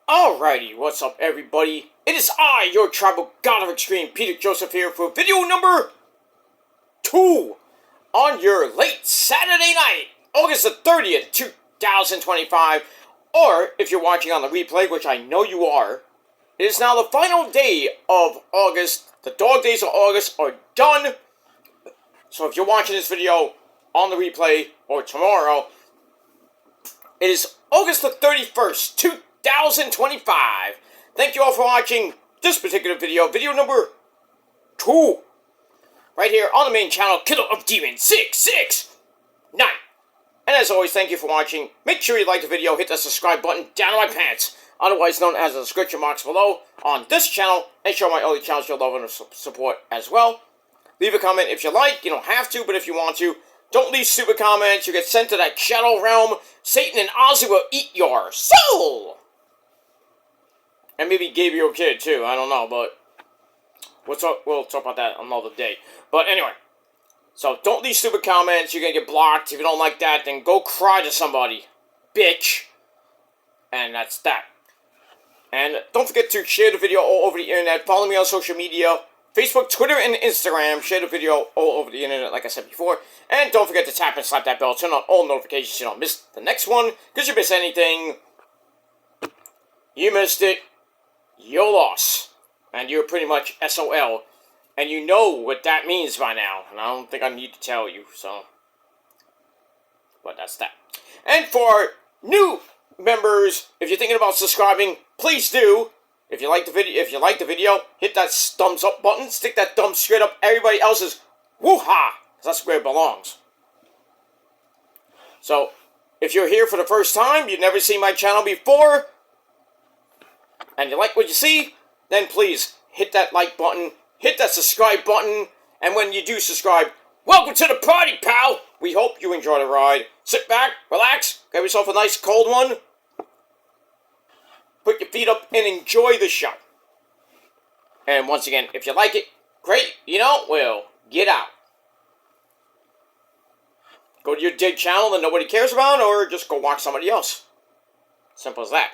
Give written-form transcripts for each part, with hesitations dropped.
Alrighty, what's up everybody? It is I, your tribal god of extreme, Peter Joseph here for video number 2 on your late Saturday night, August the 30th, 2025, or if you're watching on the replay, which I know you are, it is now the final day of August. The dog days of August are done, so if you're watching this video on the replay or tomorrow, it is August the 31st, 2025. Thank you all for watching this particular video number 2. Right here on the main channel, Killer of Demons 669. And as always, thank you for watching. Make sure you like the video, hit that subscribe button down in my pants, otherwise known as the description box below, on this channel, and show my other channels your love and support as well. Leave a comment if you like. You don't have to, but if you want to, don't leave stupid comments. You get sent to that shadow realm. Satan and Ozzy will eat your soul. And maybe Gabriel Kid too. I don't know, but we'll talk about that another day. But anyway, so don't leave stupid comments. You're gonna get blocked. If you don't like that, then go cry to somebody, bitch. And that's that. And don't forget to share the video all over the internet. Follow me on social media. Facebook, Twitter, and Instagram. Share the video all over the internet, like I said before. And don't forget to tap and slap that bell. Turn on all notifications so you don't miss the next one. Because you miss anything, you missed it. Your loss. And you're pretty much SOL. And you know what that means by now. And I don't think I need to tell you, so. But that's that. And for new members, if you're thinking about subscribing, please do. If you like the video, hit that thumbs up button. Stick that thumb straight up everybody else's woo-ha, because that's where it belongs. So, if you're here for the first time, you've never seen my channel before, and you like what you see, then please hit that like button, hit that subscribe button, and when you do subscribe, welcome to the party, pal! We hope you enjoy the ride. Sit back, relax, grab yourself a nice cold one, put your feet up and enjoy the show. And once again, if you like it, great. You know, well, get out. Go to your dead channel that nobody cares about, or just go watch somebody else. Simple as that.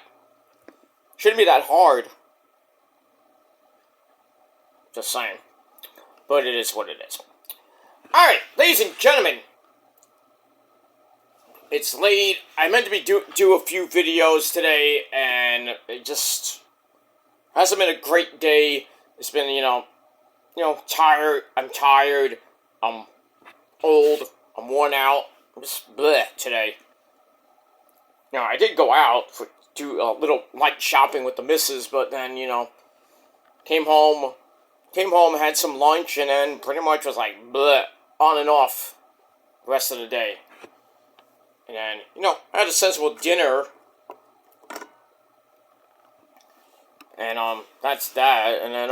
Shouldn't be that hard. Just saying. But it is what it is. Alright, ladies and gentlemen. It's late. I meant to be do a few videos today, and it just hasn't been a great day. It's been, you know, tired. I'm tired. I'm old. I'm worn out. I'm just bleh today. Now, I did go out for do a little light shopping with the missus, but then, you know, came home, had some lunch, and then pretty much was like bleh, on and off the rest of the day. And then, you know, I had a sensible dinner. And, that's that. And then,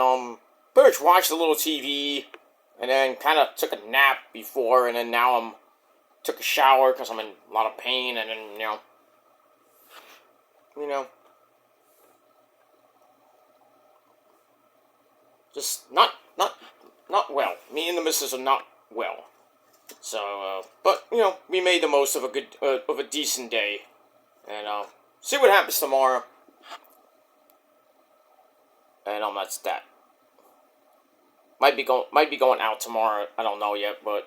pretty much watched a little TV. And then kind of took a nap before. And then now took a shower because I'm in a lot of pain. And then, you know. Just not well. Me and the missus are not well. So, but, you know, we made the most of a decent day, and, see what happens tomorrow, and, that's that. Might be going out tomorrow, I don't know yet, but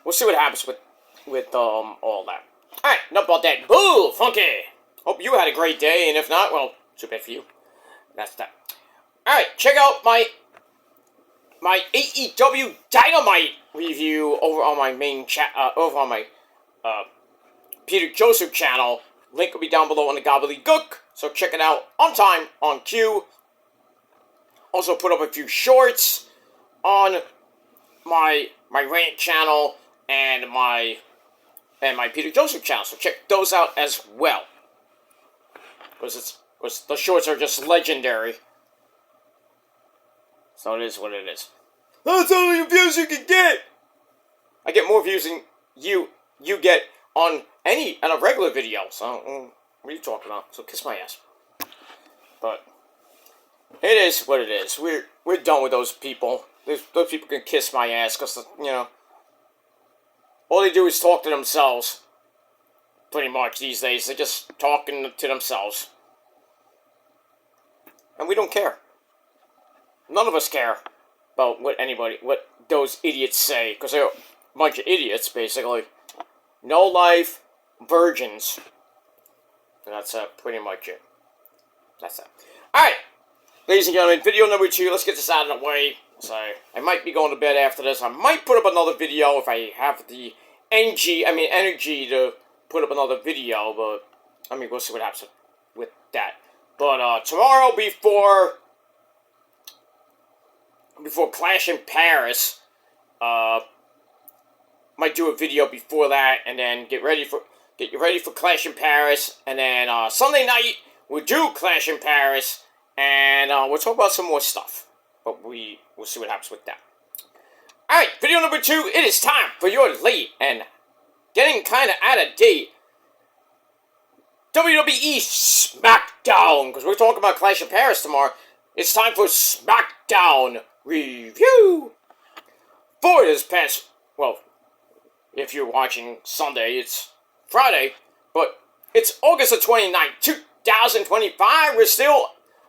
we'll see what happens with all that. Alright, enough about that. Boo! Funky! Hope you had a great day, and if not, well, too bad for you. That's that. Alright, check out my AEW Dynamite review over on my main chat, over on my Peter Joseph channel. Link will be down below on the gobbledygook, so check it out on time, on cue. Also put up a few shorts on my rant channel and my Peter Joseph channel, so check those out as well. Because the shorts are just legendary. So it is what it is. That's all the views you can get! I get more views than you get on a regular video, so, what are you talking about? So kiss my ass. But, it is what it is. We're done with those people. Those people can kiss my ass, because, you know, all they do is talk to themselves. Pretty much these days, they're just talking to themselves. And we don't care. None of us care about what those idiots say, because they're a bunch of idiots, basically. No life, virgins. And that's pretty much it. That's it. Alright, ladies and gentlemen, video number 2. Let's get this out of the way. So, I might be going to bed after this. I might put up another video if I have the energy to put up another video, but, we'll see what happens with that. But, tomorrow before Clash in Paris, might do a video before that, and then get you ready for Clash in Paris, and then Sunday night we'll do Clash in Paris, and we'll talk about some more stuff. But we'll see what happens with that. All right, video number 2. It is time for your late and getting kind of out of date WWE Smackdown, because we're talking about Clash in Paris tomorrow. It's time for Smackdown review. For this past, well, if you're watching Sunday, it's Friday, but it's August the 29th, 2025. We're still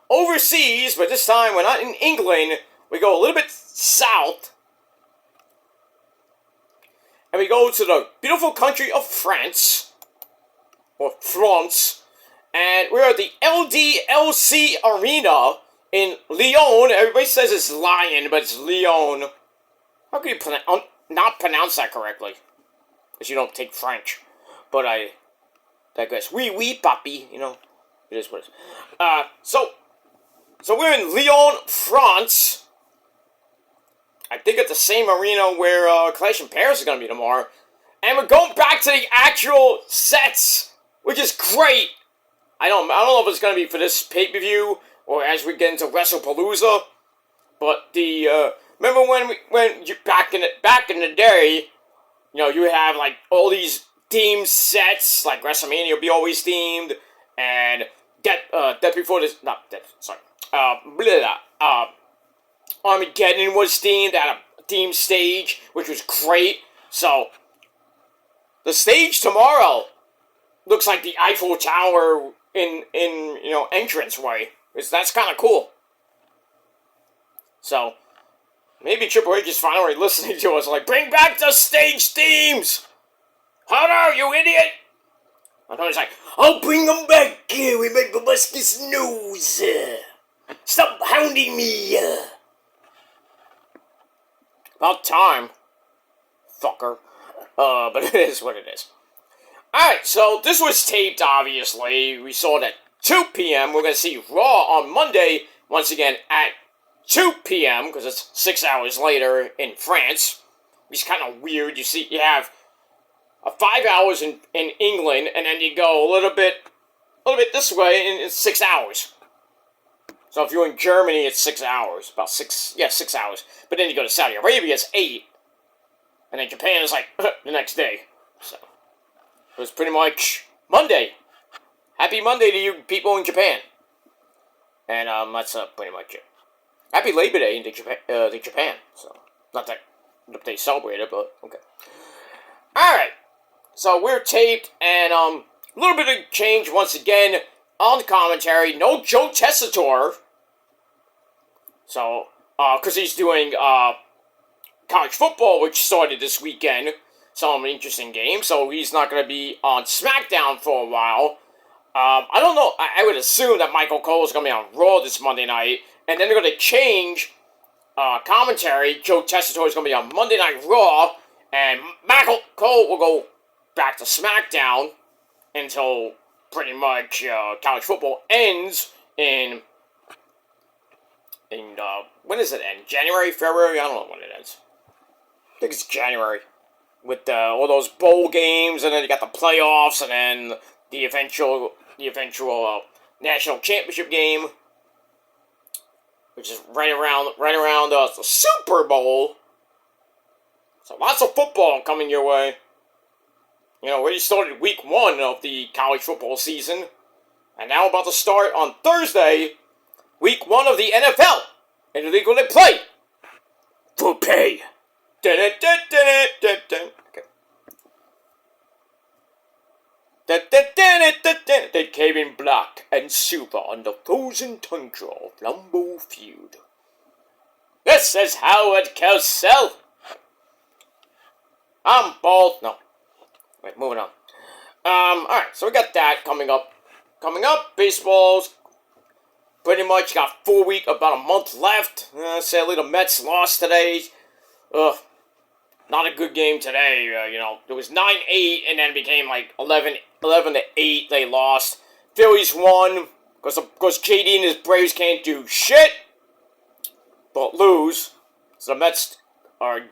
overseas, but this time we're not in England. We go a little bit south, and we go to the beautiful country of France, or France, and we're at the LDLC Arena in Lyon. Everybody says it's Lion, but it's Lyon. How can you not pronounce that correctly? Because you don't take French. But I digress. Oui, papi. You know, it is what it is. So we're in Lyon, France. I think it's the same arena where Clash in Paris is going to be tomorrow. And we're going back to the actual sets, which is great. I don't know if it's going to be for this pay-per-view or as we get into WrestlePalooza. But remember when you back in the day, you know, you would have like all these themed sets, like WrestleMania would be always themed, and Armageddon was themed, at a themed stage, which was great. So the stage tomorrow looks like the Eiffel Tower in entranceway. That's kind of cool. So maybe Triple H is finally listening to us, like, bring back the stage themes! Hunter, you idiot! And Hunter's like, I'll bring them back, we make Proboscis news! Stop hounding me! About time. Fucker. But it is what it is. Alright, so this was taped, obviously. We saw it at 2 p.m. We're going to see Raw on Monday, once again, at 2 p.m., because it's 6 hours later in France. It's kind of weird. You have 5 hours in England, and then you go a little bit this way, and it's 6 hours. So if you're in Germany, it's 6 hours. 6 hours. But then you go to Saudi Arabia, it's 8. And then Japan is like, the next day. So it was pretty much Monday. Happy Monday to you people in Japan. And that's pretty much it. Happy Labor Day to Japan. So not that they celebrate it, but okay. Alright. So we're taped, and a little bit of change once again on the commentary. No Joe Tessitore. So, because he's doing college football, which started this weekend. Some interesting games. So he's not going to be on Smackdown for a while. I don't know. I would assume that Michael Cole is going to be on Raw this Monday night. And then they're going to change commentary. Joe Tessitore is going to be on Monday Night Raw. And Michael Cole will go back to SmackDown until pretty much college football ends in when does it end? January, February? I don't know when it ends. I think it's January. With all those bowl games, and then you got the playoffs, and then the eventual national championship game, which is right around the Super Bowl. So lots of football coming your way. You know, already started week 1 of the college football season, and now about to start on Thursday, week 1 of the NFL. In the league where they play for pay. Okay. they came in black and silver on the frozen tundra of Lambeau Field. This is Howard Cosell. I'm bald. No. Wait, moving on. Alright, so we got that coming up. Baseball's pretty much got about a month left. Sadly, the Mets lost today. Not a good game today. It was 9-8, and then it became like 11-8. They lost. Phillies won, because KD and his Braves can't do shit but lose. So the Mets are,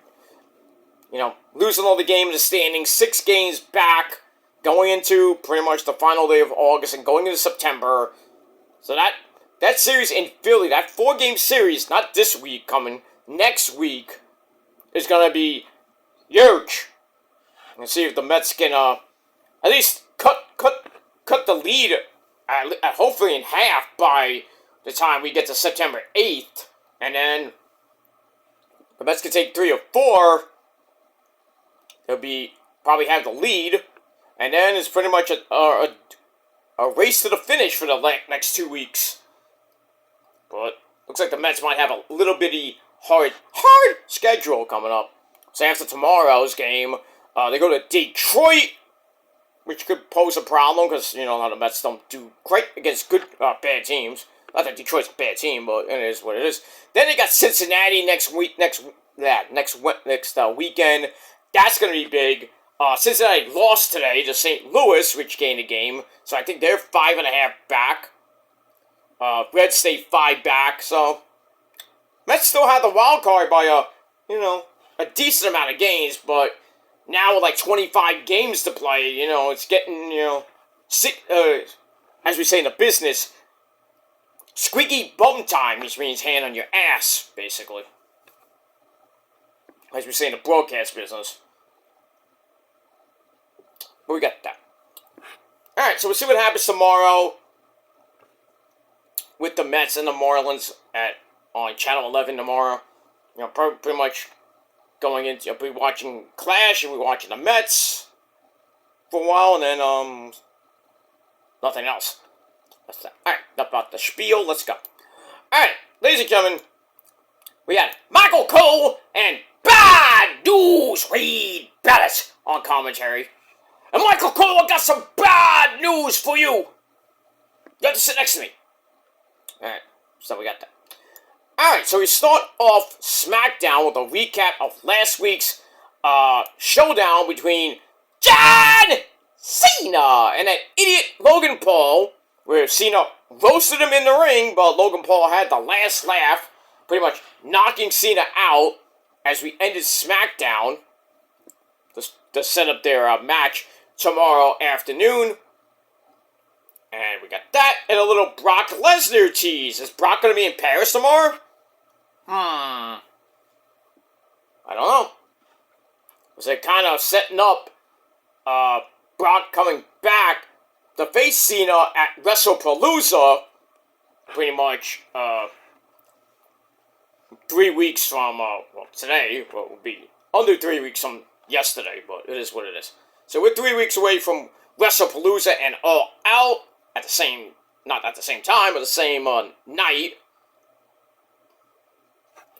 losing all the game in the standings, 6 games back, going into pretty much the final day of August and going into September. So that series in Philly, that 4-game series, not this week coming, next week, is going to be huge. And see if the Mets can at least cut the lead, hopefully in half by the time we get to September 8th. And then the Mets can take 3 or 4. They'll probably have the lead. And then it's pretty much a race to the finish for the next 2 weeks. But looks like the Mets might have a little bitty hard schedule coming up. So after tomorrow's game, they go to Detroit, which could pose a problem because, the Mets don't do great against bad teams. Not that Detroit's a bad team, but it is what it is. Then they got Cincinnati next weekend. That's going to be big. Cincinnati lost today to St. Louis, which gained a game. So I think they're 5.5 back. Reds stay 5 back. So Mets still have the wild card by a decent amount of games, but now with like 25 games to play, it's getting, as we say in the business, squeaky bum time, which means hand on your ass, basically. As we say in the broadcast business. But we got that. Alright, so we'll see what happens tomorrow with the Mets and the Marlins on Channel 11 tomorrow. Pretty much going into, I'll be watching Clash and we'll be watching the Mets for a while, and then, nothing else. That's that. Alright, enough about the spiel, let's go. Alright, ladies and gentlemen, we had Michael Cole and Bad News Reed Bellis on commentary. And Michael Cole, I got some bad news for you. You have to sit next to me. Alright, so we got that. Alright, so we start off Smackdown with a recap of last week's showdown between John Cena and that idiot Logan Paul, where Cena roasted him in the ring, but Logan Paul had the last laugh, pretty much knocking Cena out as we ended Smackdown to set up their match tomorrow afternoon. And we got that, and a little Brock Lesnar tease. Is Brock going to be in Paris tomorrow? I don't know. Was it kind of setting up Brock coming back to face Cena at WrestlePalooza pretty much 3 weeks from, today. Well, it will be under 3 weeks from yesterday, but it is what it is. So we're 3 weeks away from WrestlePalooza and All Out at the same, not at the same time, but the same night.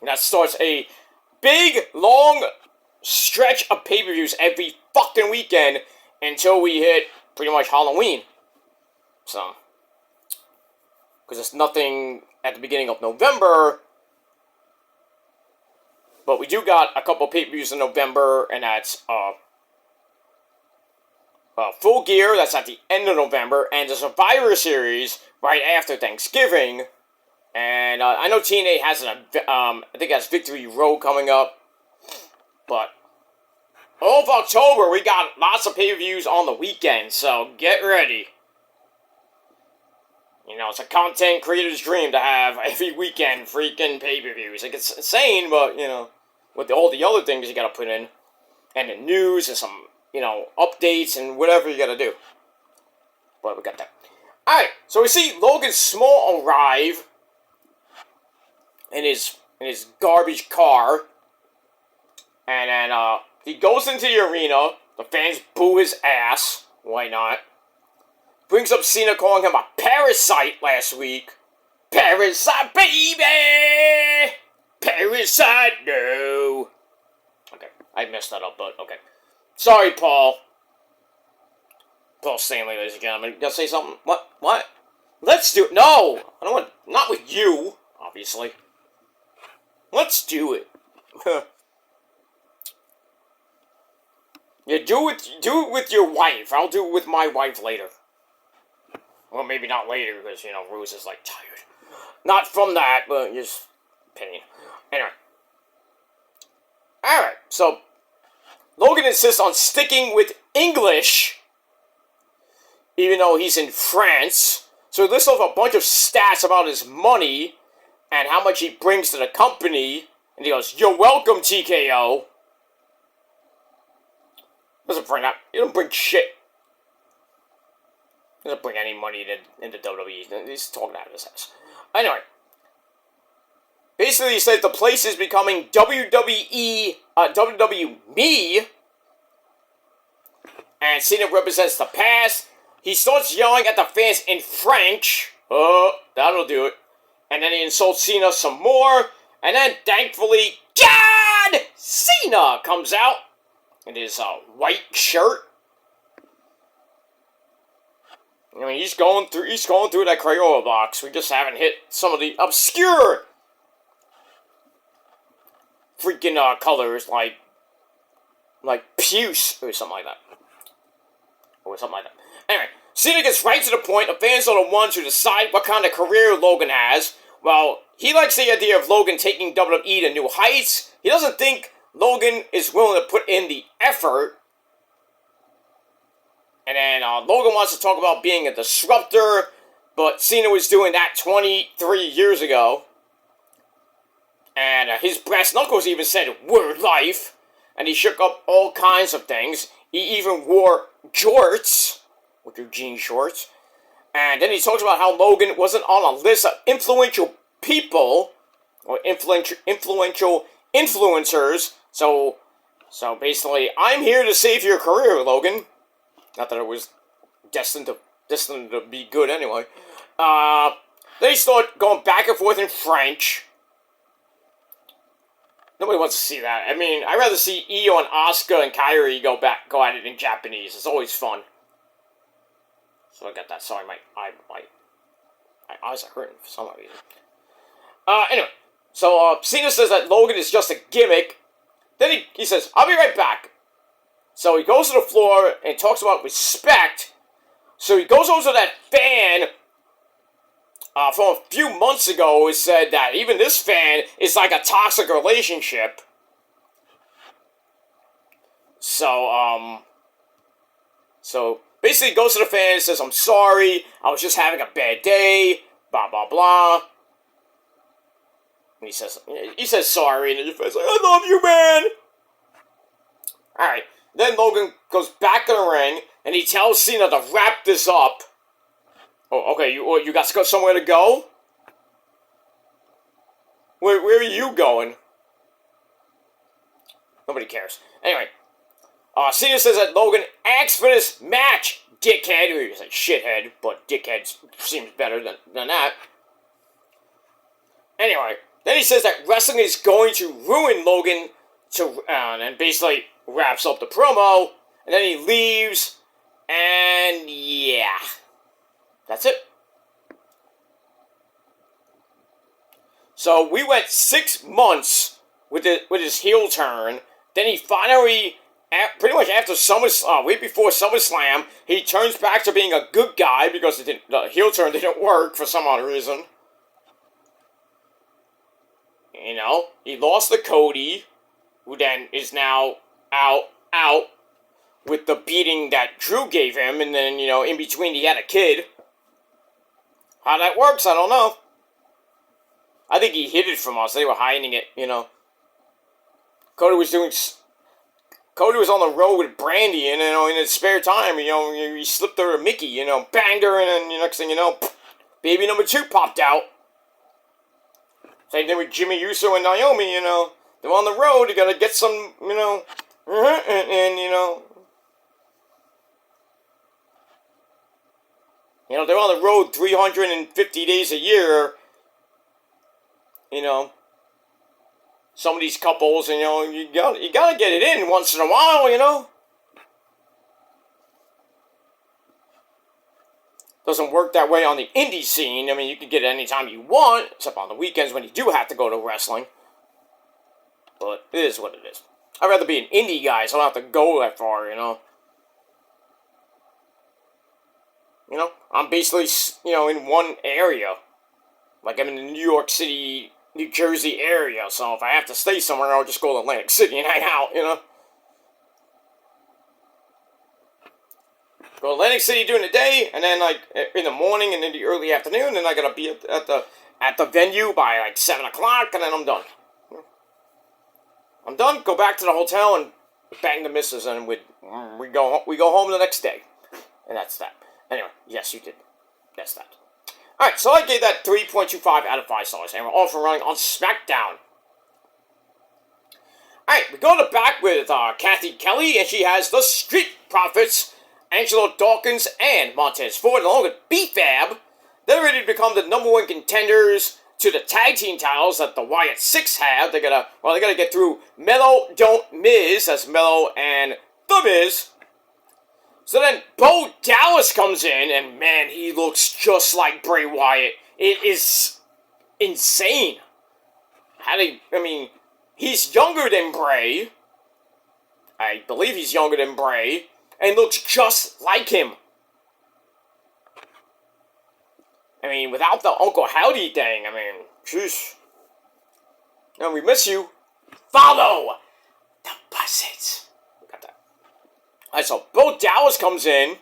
And that starts a big, long stretch of pay-per-views every fucking weekend until we hit pretty much Halloween. So, because there's nothing at the beginning of November, but we do got a couple pay-per-views in November, and that's Full Gear, that's at the end of November, and the Survivor Series right after Thanksgiving. And I know TNA has I think it has Victory Road coming up, but all of October we got lots of pay-per-views on the weekend, so get ready. It's a content creator's dream to have every weekend freaking pay-per-views. Like, it's insane, but, with all the other things you gotta put in, and the news and some, updates and whatever you gotta do. But we got that. Alright, so we see Logan Small arrive in his garbage car, and then, he goes into the arena, the fans boo his ass, why not? brings up Cena calling him a parasite last week. Parasite, baby! Parasite, no. Okay, I messed that up, but okay. Sorry, Paul. Paul Stanley, ladies and gentlemen. You gotta say something? What? What? Let's do it. No! I don't want... Not with you, obviously. Let's do it. Yeah, do it with your wife. I'll do it with my wife later. Well, maybe not later, because, you know, Rose is, like, tired. Not from that, but just opinion. Anyway. Alright, so Logan insists on sticking with English, even though he's in France. So he lists off a bunch of stats about his money and how much he brings to the company. And he goes, "You're welcome, TKO." Doesn't bring up. He don't bring shit. Doesn't bring any money into WWE. He's talking out of his ass. Anyway. Basically, he says the place is becoming WWE, WWE, and Cena represents the past. He starts yelling at the fans in French. That'll do it. And then he insults Cena some more. And then, thankfully, John Cena comes out in his white shirt. I mean, he's going through that Crayola box. We just haven't hit some of the obscure freaking colors like puce or something like that. Or something like that. Anyway, Cena gets right to the point. The fans are the ones who decide what kind of career Logan has. Well, he likes the idea of Logan taking WWE to new heights. He doesn't think Logan is willing to put in the effort. And then Logan wants to talk about being a disruptor, but Cena was doing that 23 years ago. And his brass knuckles even said, "Word life." And he shook up all kinds of things. He even wore jorts, which are jean shorts. And then he talks about how Logan wasn't on a list of influential people, or influential influencers. So basically, I'm here to save your career, Logan. Not that it was destined to be good anyway. They start going back and forth in French. Nobody wants to see that. I mean, I'd rather see Io and Asuka and Kairi go at it in Japanese. It's always fun. So I got that. Sorry, my eyes are hurting for some reason. Anyway, so Cena says that Logan is just a gimmick. Then he says, "I'll be right back." So he goes to the floor and talks about respect. So he goes over to that fan from a few months ago who said that even this fan is like a toxic relationship. So basically he goes to the fan and says, "I'm sorry, I was just having a bad day, blah, blah, blah." And he says sorry, and the fan's like, "I love you, man." Alright, then Logan goes back to the ring, and he tells Cena to wrap this up. Oh, okay, you got somewhere to go? Where are you going? Nobody cares. Anyway, Cena says that Logan asked for this match, dickhead. Or he's like shithead, but dickhead seems better than that. Anyway, then he says that wrestling is going to ruin Logan, and basically wraps up the promo, and then he leaves, and yeah. That's it. So we went 6 months with his heel turn. Then he finally, pretty much after way before SummerSlam, he turns back to being a good guy because the heel turn didn't work for some odd reason. You know, he lost to Cody, who then is now out with the beating that Drew gave him, and then, you know, in between he had a kid. How that works, I don't know. I think he hid it from us. They were hiding it, you know. Cody was on the road with Brandy, and, you know, in his spare time, you know, he slipped her a Mickey, you know, banged her, and then, next thing you know, baby number 2 popped out. Same thing with Jimmy Uso and Naomi, you know. They're on the road, you gotta get some, you know, and you know. You know, they're on the road 350 days a year. You know, some of these couples, and, you know, you gotta get it in once in a while, you know. Doesn't work that way on the indie scene. I mean, you can get it anytime you want, except on the weekends when you do have to go to wrestling. But it is what it is. I'd rather be an indie guy, so I don't have to go that far, you know. You know, I'm basically, you know, in one area. Like, I'm in the New York City, New Jersey area, so if I have to stay somewhere, I'll just go to Atlantic City and hang out, you know. Go to Atlantic City during the day, and then, like, in the morning and in the early afternoon, and I gotta be at the venue by, like, 7 o'clock, and then I'm done. I'm done, go back to the hotel, and bang the missus, and we go home the next day. And that's that. Anyway, yes, you did. That's that. Alright, so I gave that 3.25 out of 5 stars, and we're off and running on Smackdown. Alright, we go to back with Kathy Kelly, and she has the Street Profits, Angelo Dawkins, and Montez Ford, along with B-Fab. They're ready to become the #1 contenders to the tag team titles that the Wyatt Six have. They gotta get through Mello, Don't Miz, that's Mello and The Miz. So then Bo Dallas comes in, and man, he looks just like Bray Wyatt. It is insane. I mean, he's younger than Bray. I believe he's younger than Bray, and looks just like him. I mean, without the Uncle Howdy thing, I mean, jeez. And we miss you. Follow the buzzards. Got that. Alright, so Bo Dallas comes in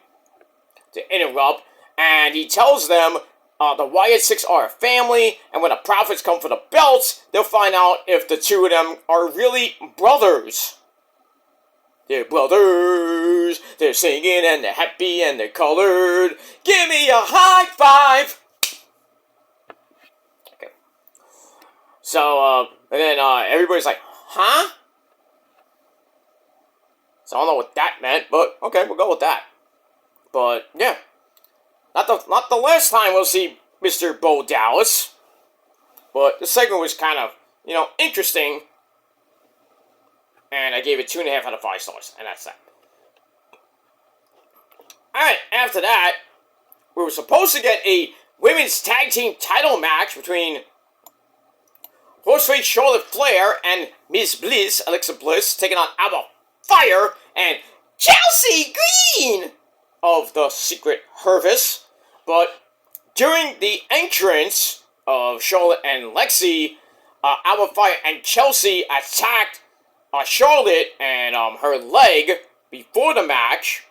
to interrupt, and he tells them the Wyatt Six are a family, and when the Profits come for the belts, they'll find out if the two of them are really brothers. They're brothers, they're singing, and they're happy, and they're colored. Give me a high five! So, and then everybody's like, huh? So I don't know what that meant, but okay, we'll go with that. But yeah, not the last time we'll see Mr. Bo Dallas. But the segment was kind of, you know, interesting, and I gave it 2.5 out of 5 stars, and that's that. All right, after that, we were supposed to get a women's tag team title match between Horseface Charlotte Flair and Miss Bliss, Alexa Bliss, taking on Alba Fire and Chelsea Green of the Secret Service. But during the entrance of Charlotte and Lexi, Alba Fire and Chelsea attacked Charlotte and her leg before the match.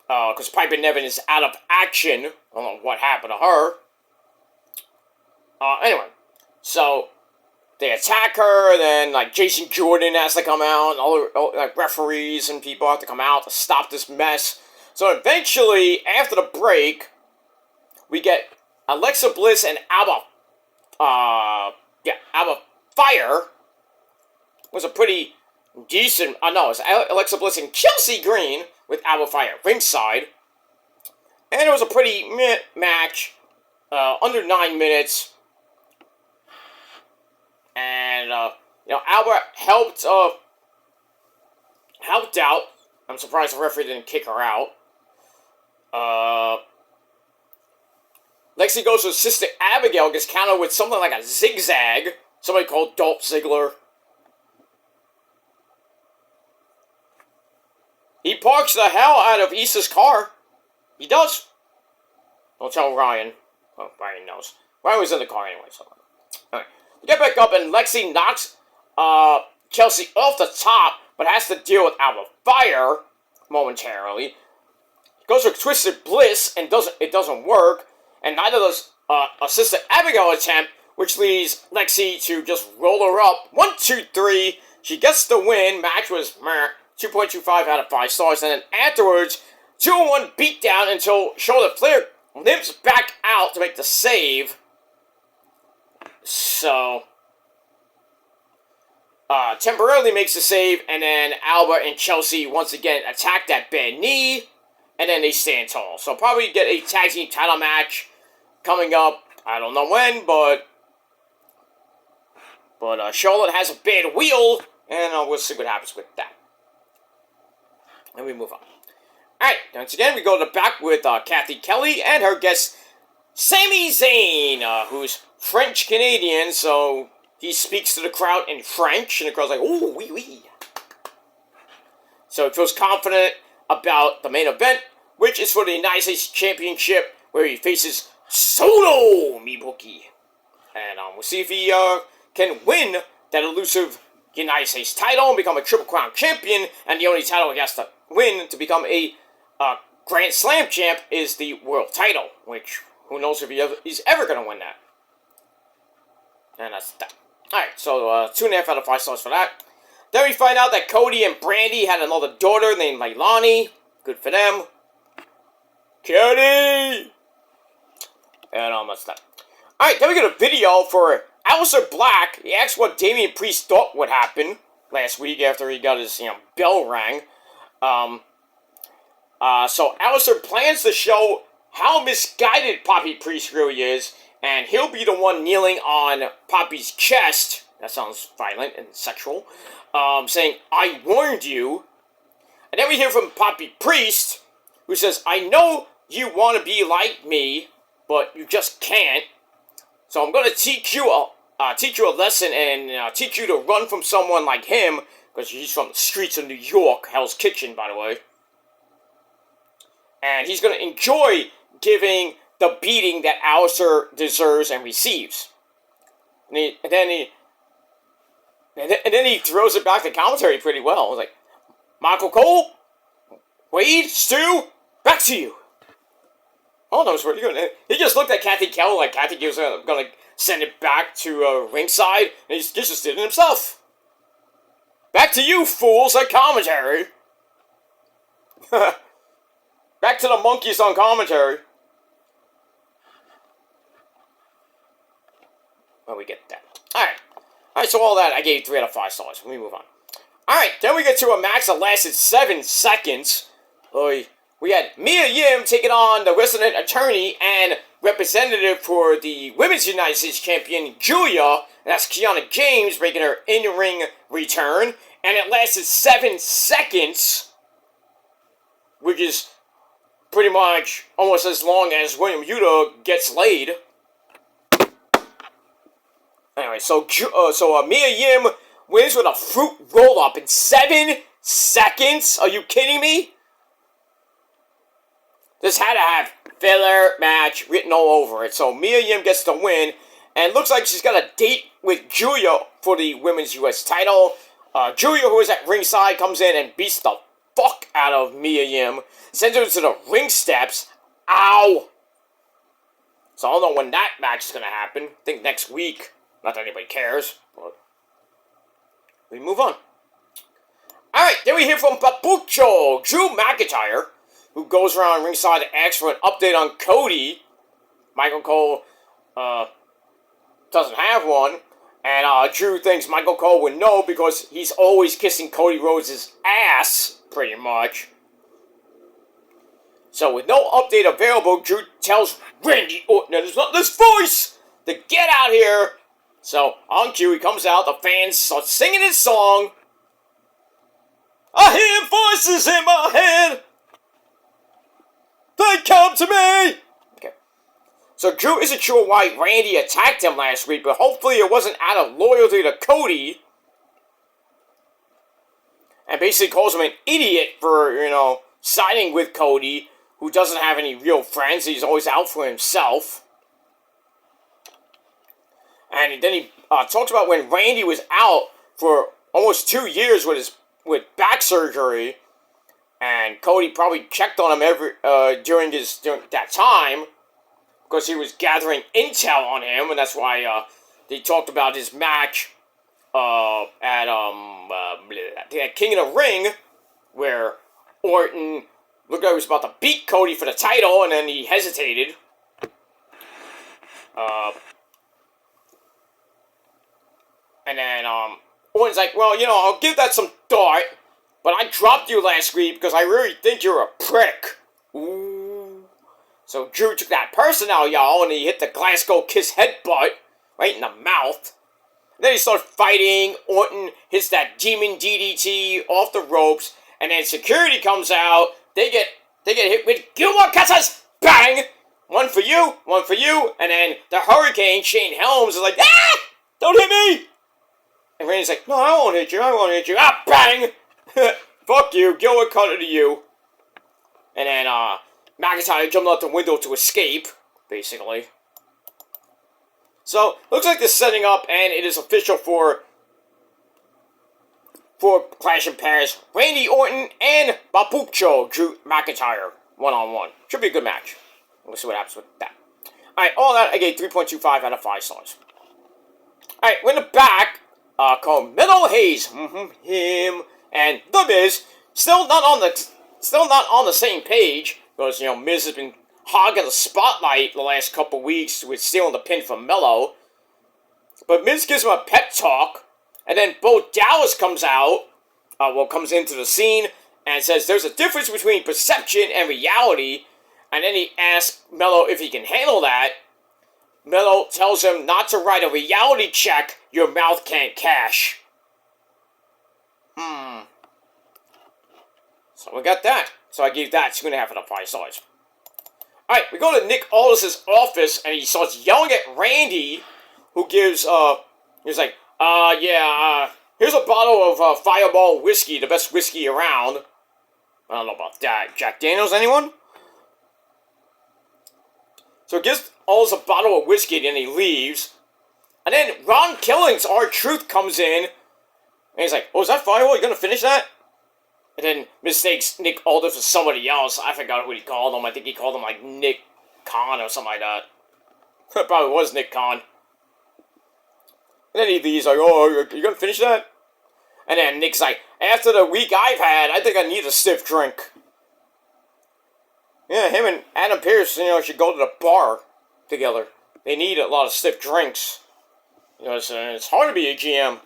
Because Piper Niven is out of action. I don't know what happened to her. Anyway. So, they attack her, and then, like, Jason Jordan has to come out, and all the like, referees and people have to come out to stop this mess. So, eventually, after the break, we get Alexa Bliss and Alba Fire. It was a pretty decent, it's Alexa Bliss and Chelsea Green with Alba Fire ringside. And it was a pretty meh match, under 9 minutes. And, you know, Albert helped out. I'm surprised the referee didn't kick her out. Lexi goes to her sister Abigail, gets countered with something like a zigzag. Somebody called Dolph Ziggler. He parks the hell out of Issa's car. He does. Don't tell Ryan. Oh, Ryan knows. Ryan was in the car anyway, so. Alright. Get back up, and Lexi knocks Chelsea off the top, but has to deal with Alba Fire momentarily. Goes for Twisted Bliss, and it doesn't work, and neither does a Sister Abigail attempt, which leads Lexi to just roll her up. 1, 2, 3. She gets the win. Match was 2.25 out of 5 stars, and then afterwards, 2-1 beatdown until Charlotte Flair limps back out to make the save. So, temporarily makes the save, and then Alba and Chelsea once again attack that bad knee, and then they stand tall. So probably get a tag team title match coming up. I don't know when, but Charlotte has a bad wheel, and we'll see what happens with that. And we move on. Alright, once again, we go to the back with Kathy Kelly and her guest, Sami Zayn, who's French-Canadian, so he speaks to the crowd in French, and the crowd's like, ooh, oui, oui. So he feels confident about the main event, which is for the United States Championship, where he faces Solo Mibuki. And we'll see if he can win that elusive United States title and become a Triple Crown champion, and the only title he has to win to become a Grand Slam champ is the world title, which who knows if he's ever going to win that. And that's that. Alright, so 2.5 out of 5 stars for that. Then we find out that Cody and Brandy had another daughter named Leilani. Good for them. Cody! And that's that. Alright, then we get a video for Aleister Black. He asked what Damian Priest thought would happen last week after he got his bell rang. So Aleister plans to show how misguided Poppy Priest really is, and he'll be the one kneeling on Poppy's chest. That sounds violent and sexual. Saying, I warned you. And then we hear from Poppy Priest, who says, I know you want to be like me, but you just can't. So I'm going to teach you a lesson and teach you to run from someone like him, because he's from the streets of New York, Hell's Kitchen, by the way. And he's going to enjoy giving the beating that Aleister deserves and receives. And then he throws it back to commentary pretty well. It's like, Michael Cole, Wade, Stu, back to you. Oh, that was pretty good. He just looked at Kathy Kelly like Kathy was going to send it back to ringside, and he just did it himself. Back to you, fools, at commentary. Back to the monkeys on commentary. Well, we get that. Alright, so all that, I gave 3 out of 5 stars. Let me move on. Alright, then we get to a match that lasted 7 seconds. We had Mia Yim taking on the resident attorney and representative for the Women's United States Champion, Julia. And that's Kiana James making her in-ring return. And it lasted 7 seconds, which is pretty much almost as long as William Yuta gets laid. Anyway, so Mia Yim wins with a fruit roll-up in 7 seconds? Are you kidding me? This had to have filler match written all over it. So Mia Yim gets the win, and looks like she's got a date with Julia for the Women's U.S. title. Julia, who is at ringside, comes in and beats the fuck out of Mia Yim, sends her to the ring steps. Ow! So I don't know when that match is going to happen. I think next week. Not that anybody cares, but we move on. Alright, then we hear from Papucho, Drew McIntyre, who goes around ringside to ask for an update on Cody. Michael Cole doesn't have one, and Drew thinks Michael Cole would know because he's always kissing Cody Rhodes' ass, pretty much. So with no update available, Drew tells Randy Orton and this voice to get out here. So, on cue, he comes out, the fans start singing his song. I hear voices in my head. They come to me. Okay. So, Drew isn't sure why Randy attacked him last week, but hopefully it wasn't out of loyalty to Cody. And basically calls him an idiot for, siding with Cody, who doesn't have any real friends. He's always out for himself. And then he talks about when Randy was out for almost 2 years with back surgery, and Cody probably checked on him during that time because he was gathering intel on him, and that's why they talked about his match at King of the Ring, where Orton looked like he was about to beat Cody for the title, and then he hesitated. And then, Orton's like, well, I'll give that some thought, but I dropped you last week because I really think you're a prick. Ooh. So Drew took that personal, y'all, and he hit the Glasgow Kiss headbutt right in the mouth. Then he starts fighting. Orton hits that demon DDT off the ropes, and then security comes out. They get hit with Gilmore Kisses. Bang! One for you, and then the Hurricane, Shane Helms, is like, ah! Don't hit me! And Randy's like, no, I won't hit you. Ah, bang! Fuck you, Gilmore Cutter to you. And then, McIntyre jumped out the window to escape, basically. So, looks like they're setting up, and it is official for Clash in Paris. Randy Orton and Papucho Drew McIntyre, one-on-one. Should be a good match. We'll see what happens with that. Alright, all that, I gave 3.25 out of 5 stars. Alright, we're in the back. Carmelo Hayes, him, and The Miz, still not on the same page, because, you know, Miz has been hogging the spotlight the last couple weeks with stealing the pin from Melo. But Miz gives him a pep talk, and then Bo Dallas comes into the scene, and says there's a difference between perception and reality, and then he asks Melo if he can handle that. Melo tells him not to write a reality check your mouth can't cash. So we got that. So I gave that 2.5 out of 5 stars. Alright, we go to Nick Aldis' office, and he starts yelling at Randy, who gives, he's like, here's a bottle of Fireball whiskey, the best whiskey around. I don't know about that. Jack Daniels, anyone? So he gives Aldis a bottle of whiskey, and then he leaves. And then Ron Killings, R-Truth, comes in, and he's like, oh, is that Fireball? You gonna finish that? And then mistakes Nick Aldis for somebody else. I forgot who he called him. I think he called him, like, Nick Khan or something like that. It probably was Nick Khan. And then he leaves, like, oh, you gonna finish that? And then Nick's like, after the week I've had, I think I need a stiff drink. Yeah, him and Adam Pearce, you know, should go to the bar together. They need a lot of stiff drinks. You know, it's hard to be a GM.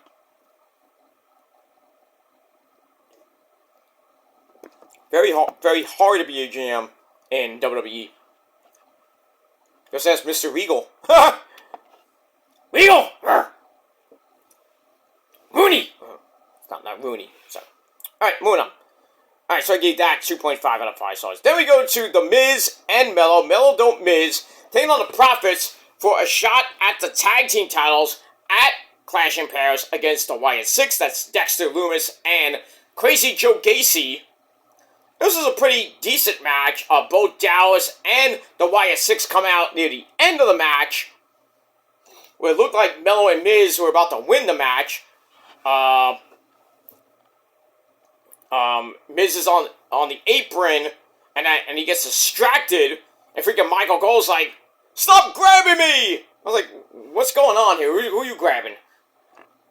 Very hard to be a GM in WWE. Just ask Mr. Regal. Regal! Rooney! Not Rooney. Sorry. Alright, moving on. Alright, so I gave that 2.5 out of 5 stars. Then we go to The Miz and Melo. Melo don't Miz. Taking on the Profits for a shot at the tag team titles at Clash in Paris against the Wyatt Six. That's Dexter Lumis and Crazy Joe Gacy. This was a pretty decent match. Both Dallas and the Wyatt Six come out near the end of the match, where it looked like Melo and Miz were about to win the match. Miz is on the apron, and he gets distracted, and freaking Michael Cole's like, "Stop grabbing me!" I was like, "What's going on here? Who are you grabbing?"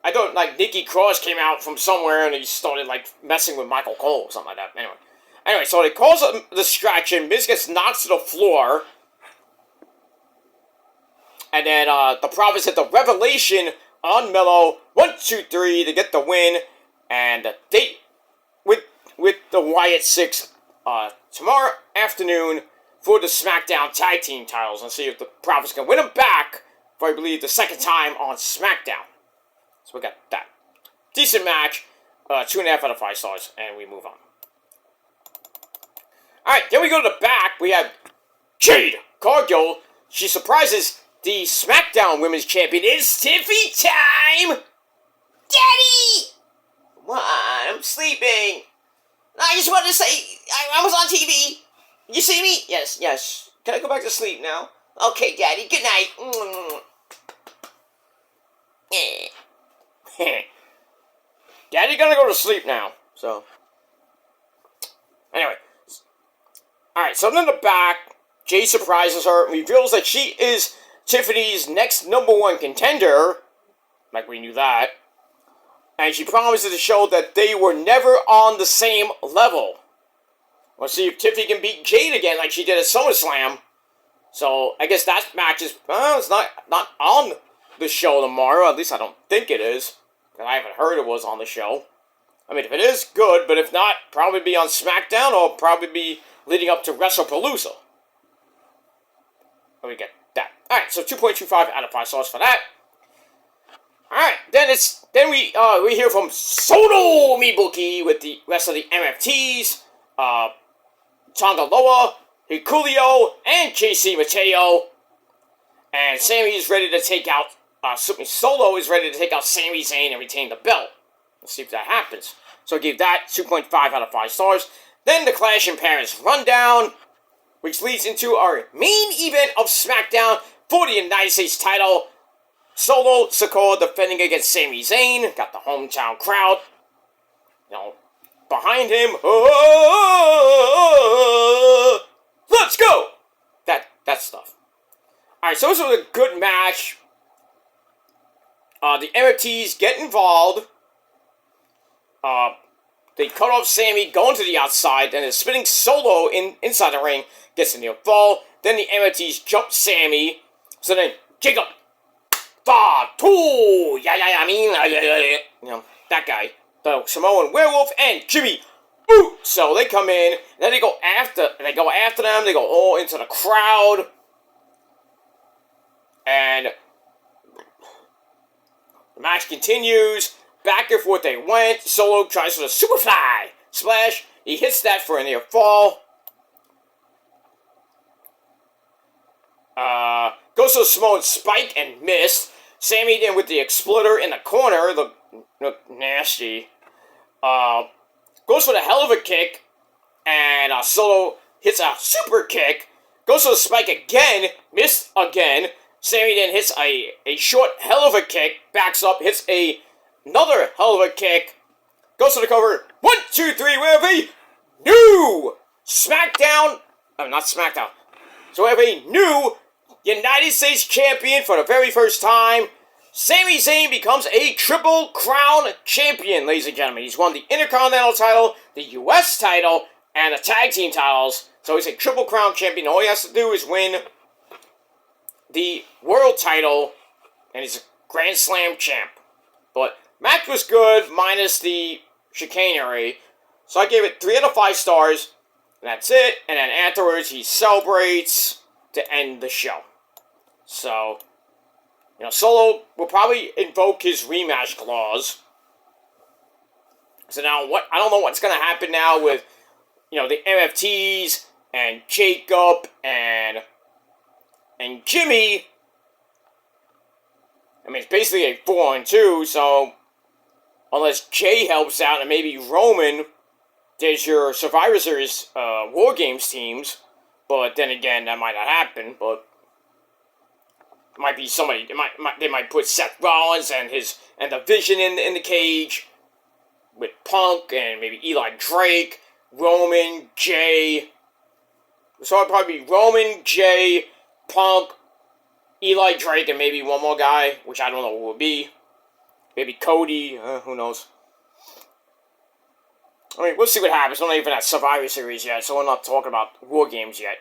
I thought, like, Nikki Cross came out from somewhere, and he started, like, messing with Michael Cole or something like that. Anyway, so it calls a distraction. Miz gets knocked to the floor. And then the Profits hit the Revelation on Melo. 1, 2, 3 to get the win. And the date with the Wyatt Six tomorrow afternoon for the Smackdown Tag Team titles. And see if the Profits can win them back for, I believe, the second time on Smackdown. So we got that. Decent match. 2.5 out of 5 stars. And we move on. Alright, then we go to the back. We have Jade Cargill. She surprises the SmackDown Women's Champion. It's Tiffy time! Daddy! Come on, I'm sleeping. I just wanted to say, I was on TV. You see me? Yes. Can I go back to sleep now? Okay, Daddy, good night. Daddy gonna go to sleep now, so. Anyway. Alright, so in the back, Jay surprises her, reveals that she is Tiffany's next #1 contender. Like we knew that. And she promises to show that they were never on the same level. We'll see if Tiffany can beat Jade again like she did at SummerSlam. So, I guess that match is, it's not on the show tomorrow. At least I don't think it is. I haven't heard it was on the show. I mean, if it is, good. But if not, probably be on SmackDown or probably be leading up to WrestlePalooza. Let me get that. Alright, so 2.25 out of 5 stars for that. Alright, then we hear from Sono Mibuki with the rest of the MFTs, Tongaloa, Hikuleo, and JC Mateo. And Sami is ready to take out, Solo is ready to take out Sami Zayn and retain the belt. Let's see if that happens. So I gave that 2.5 out of 5 stars. Then the Clash in Paris rundown, which leads into our main event of Smackdown for the United States title. Solo Sikoa defending against Sami Zayn. Got the hometown crowd, behind him. Let's go! That stuff. Alright, so this was a good match. The MFTs get involved. They cut off Sami, going to the outside, and is spinning Solo inside the ring. Gets a near fall. Then the MFTs jump Sami. So then, Jacob. That guy. The Samoan Werewolf and Jimmy. Ooh! So they come in, and then they go after them. They go all into the crowd. And the match continues. Back and forth they went. Solo tries for the Superfly Splash. He hits that for a near fall. Goes to the Samoan Spike and missed. Sami then with the Exploder in the corner. Look nasty. Goes for the hell of a kick. And Solo hits a super kick. Goes for the Spike again. Missed again. Sami then hits a short hell of a kick. Backs up. Hits another hell of a kick. Goes to the cover. 1, 2, 3. We have a new Smackdown. Not Smackdown. So we have a new United States champion for the very first time. Sami Zayn becomes a Triple Crown champion, ladies and gentlemen. He's won the Intercontinental title, the US title, and the tag team titles. So he's a Triple Crown champion. All he has to do is win the world title, and he's a Grand Slam champ. But match was good, minus the chicanery. So I gave it 3 out of 5 stars. And that's it. And then afterwards, he celebrates to end the show. So, Solo will probably invoke his rematch clause. So now, I don't know what's going to happen now with, the MFTs and Jacob and Jimmy. I mean, it's basically a 4-on-2, so unless Jay helps out and maybe Roman, there's your Survivor Series War Games teams. But then again, that might not happen. But it might be somebody. They might put Seth Rollins and the Vision in the cage with Punk and maybe Eli Drake, Roman, Jay. So it'd probably be Roman, Jay, Punk, Eli Drake, and maybe one more guy, which I don't know who it would be. Maybe Cody. Who knows? I mean, we'll see what happens. We're not even at Survivor Series yet, so we're not talking about War Games yet.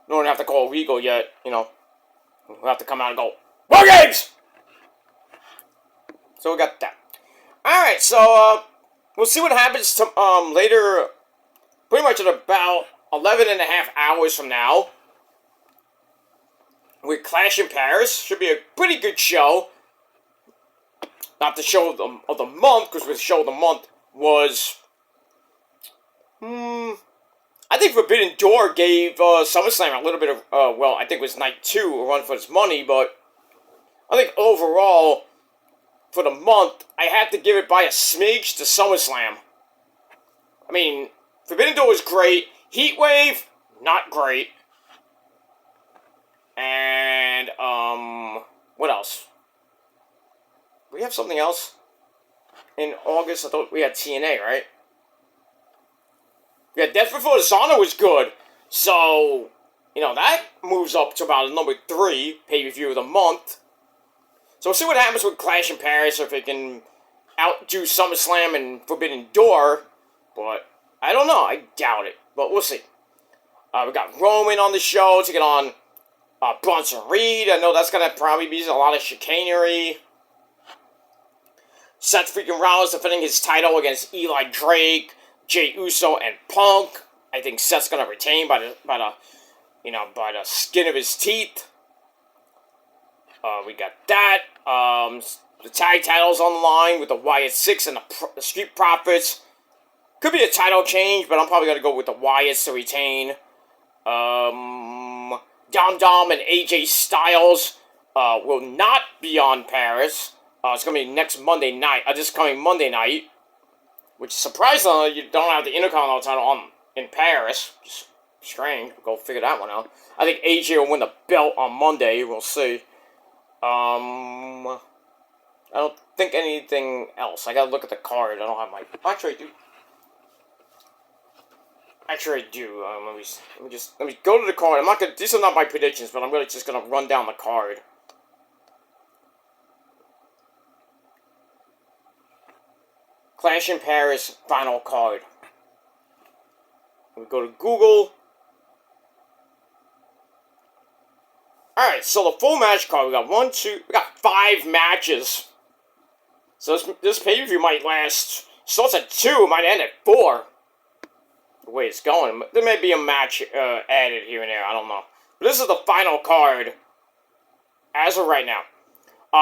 We don't have to call Regal yet, We'll have to come out and go, War Games! So we got that. Alright, so, we'll see what happens later, pretty much in about 11 and a half hours from now. With Clash in Paris. Should be a pretty good show. Not the show of the month, because the show of the month was... I think Forbidden Door gave SummerSlam a little bit of, I think it was night 2, a run for its money, but I think overall, for the month, I had to give it by a smidge to SummerSlam. I mean, Forbidden Door was great. Heatwave, not great. And, what else? We have something else in August. I thought we had TNA, right? Yeah, Death Before Dishonor was good. So, that moves up to about number 3 pay-per-view of the month. So we'll see what happens with Clash in Paris, if it can outdo SummerSlam and Forbidden Door. But, I don't know. I doubt it. But we'll see. We got Roman on the show to get on Bronson Reed. I know that's going to probably be a lot of chicanery. Seth freaking Rollins defending his title against Eli Drake, Jey Uso, and Punk. I think Seth's gonna retain by the skin of his teeth. We got that. The tag titles on the line with the Wyatt Six and the Street Profits. Could be a title change, but I'm probably gonna go with the Wyatts to retain. Dom Dom and AJ Styles will not be on Paris. It's gonna be next Monday night. This coming Monday night, which surprisingly you don't have the Intercontinental title in Paris. Just strange. We'll go figure that one out. I think AJ will win the belt on Monday. We'll see. I don't think anything else. I gotta look at the card. I don't have my. Actually, I do. Let me go to the card. I'm not gonna. These are not my predictions, but I'm just gonna run down the card. Clash in Paris final card. We go to Google. Alright, so the full match card, we got 5 matches. So this pay-per-view might last, starts at 2, it might end at 4. The way it's going. There may be a match added here and there, I don't know. But this is the final card, as of right now.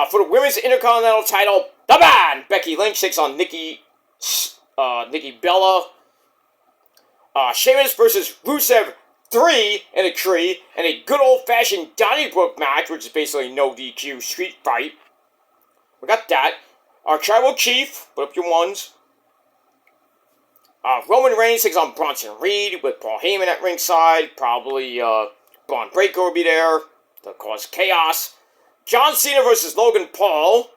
For the Women's Intercontinental title, the man! Becky Lynch takes on Nikki Bella. Sheamus versus Rusev 3 in a tree, and a good old-fashioned Donnybrook match, which is basically no DQ street fight. We got that. Our Tribal Chief, put up your ones. Roman Reigns takes on Bronson Reed with Paul Heyman at ringside. Probably Braun Breaker will be there to cause chaos. John Cena versus Logan Paul,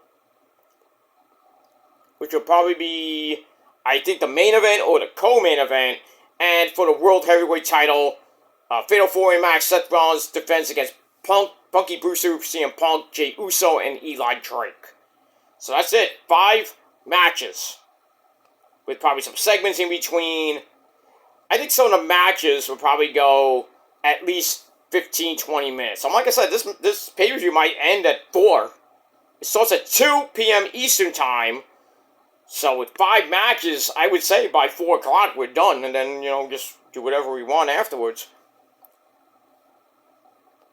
which will probably be, I think, the main event or the co-main event. And for the World Heavyweight title, Fatal 4-Way match, Seth Rollins' defense against Punky Brewster, CM Punk, Jey Uso, and Eli Drake. So that's it. 5 matches. With probably some segments in between. I think some of the matches will probably go at least 15-20 minutes. So like I said, this pay-per-view might end at 4. It starts at 2 p.m. Eastern Time. So with 5 matches, I would say by 4 o'clock we're done. And then, just do whatever we want afterwards.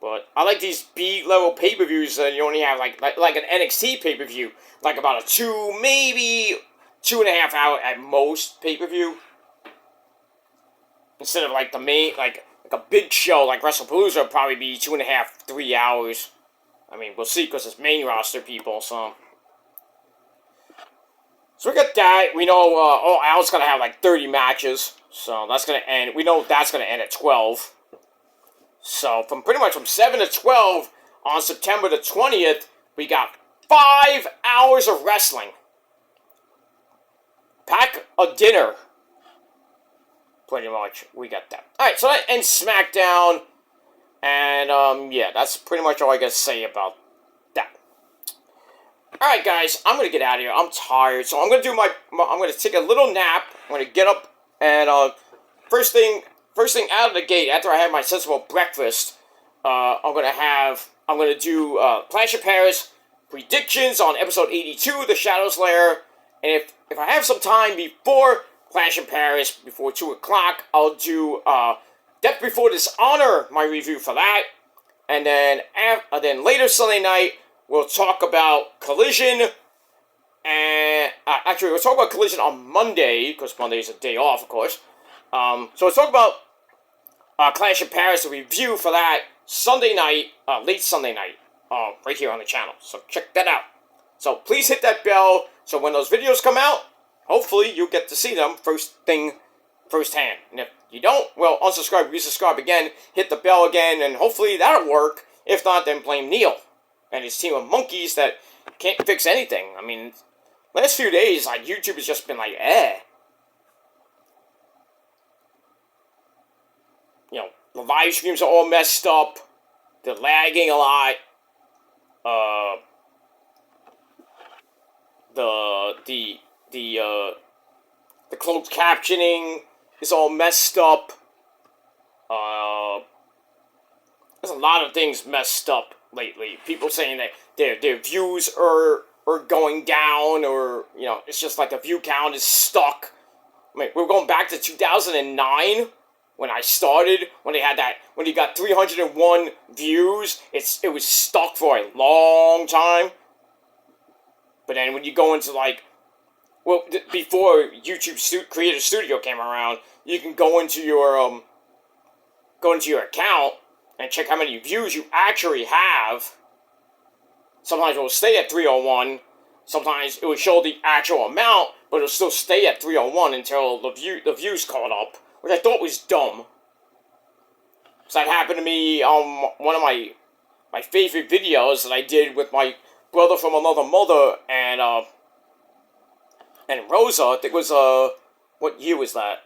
But I like these B-level pay-per-views that you only have like an NXT pay-per-view. Like about a 2, maybe 2.5 hour at most pay-per-view. Instead of like the main, like a big show like WrestlePalooza would probably be 2.5, 3 hours. I mean, we'll see because it's main roster people, so. So we got that. We know Al's going to have like 30 matches. So that's going to end. We know that's going to end at 12. So pretty much from 7 to 12 on September the 20th, we got 5 hours of wrestling. Pack a dinner. Pretty much, we got that. Alright, so that ends Smackdown. And, yeah, that's pretty much all I got to say about that. Alright, guys, I'm going to get out of here. I'm tired, so I'm going to do I'm going to take a little nap. I'm going to get up, and, first thing out of the gate, after I have my sensible breakfast, I'm going to do, Clash of Paris predictions on episode 82, The Shadows Lair. And if I have some time before Clash in Paris, before 2 o'clock, I'll do Death Before Dishonor, my review for that. And then later Sunday night, we'll talk about Collision. And actually, we'll talk about Collision on Monday, because Monday is a day off, of course. So we'll talk about Clash in Paris, a review for that Sunday night, late Sunday night, right here on the channel. So check that out. So please hit that bell, so when those videos come out, hopefully you'll get to see them firsthand. And if you don't, well, unsubscribe, resubscribe again, hit the bell again, and hopefully that'll work. If not, then blame Neil and his team of monkeys that can't fix anything. I mean, last few days, like, YouTube has just been like, the live streams are all messed up. They're lagging a lot. The closed captioning is all messed up. There's a lot of things messed up lately. People saying that their views are going down, or it's just like the view count is stuck. I mean, we're going back to 2009 when I started, when you got 301 views, it was stuck for a long time. But then when you go into like, well, before YouTube Creator Studio came around, you can go into your account and check how many views you actually have. Sometimes it will stay at 301. Sometimes it will show the actual amount, but it'll still stay at 301 until the views caught up, which I thought was dumb. So that happened to me on one of my favorite videos that I did with my brother from another mother and Rosa. I think it was what year was that?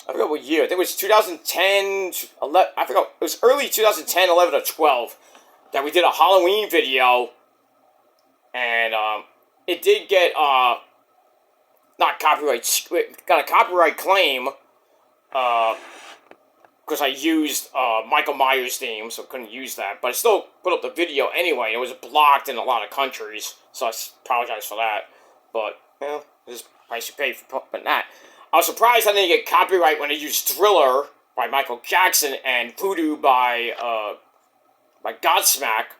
I forgot what year. I think it was 2010, 11, I forgot. It was early 2010, 11, or 12 that we did a Halloween video. And it did get, not copyright, it got a copyright claim, because I used Michael Myers' theme, so I couldn't use that. But I still put up the video anyway. It was blocked in a lot of countries, so I apologize for that. But, you know, this is the price you pay for putting that. I was surprised I didn't get copyright when I used Thriller by Michael Jackson and Voodoo by Godsmack.